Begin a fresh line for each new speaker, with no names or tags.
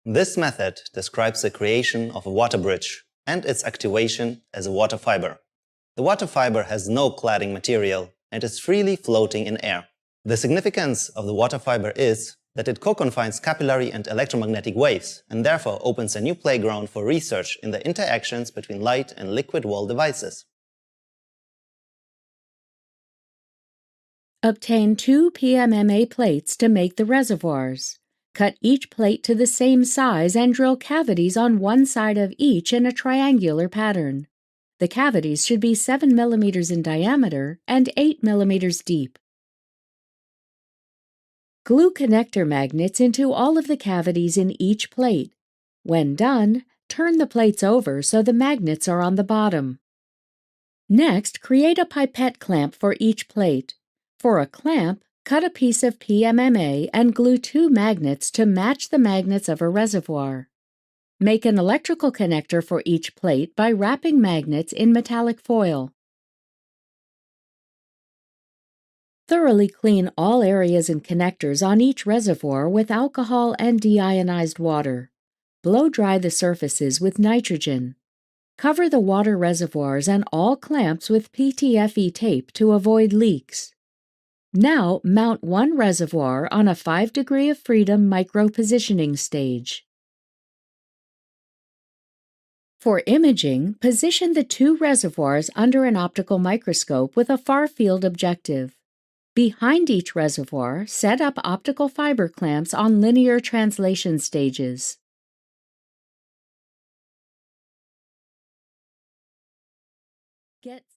This method describes the creation of a water bridge and its activation as a water fiber. The water fiber has no cladding material and is freely floating in air. The significance of the water fiber is that it co-confines capillary and electromagnetic waves and therefore opens a new playground for research in the interactions between light and liquid wall devices.
Obtain 2 PMMA plates to make the reservoirs. Cut each plate to the same size and drill cavities on one side of each in a triangular pattern. The cavities should be 7 mm in diameter and 8 mm deep. Glue connector magnets into all of the cavities in each plate. When done, turn the plates over so the magnets are on the bottom. Next, create a pipette clamp for each plate. For a clamp, cut a piece of PMMA and glue 2 magnets to match the magnets of a reservoir. Make an electrical connector for each plate by wrapping magnets in metallic foil. Thoroughly clean all areas and connectors on each reservoir with alcohol and deionized water. Blow dry the surfaces with nitrogen. Cover the water reservoirs and all clamps with PTFE tape to avoid leaks. Now mount one reservoir on a 5 degree of freedom micro-positioning stage. For imaging, position the 2 reservoirs under an optical microscope with a far-field objective. Behind each reservoir, set up optical fiber clamps on linear translation stages. Get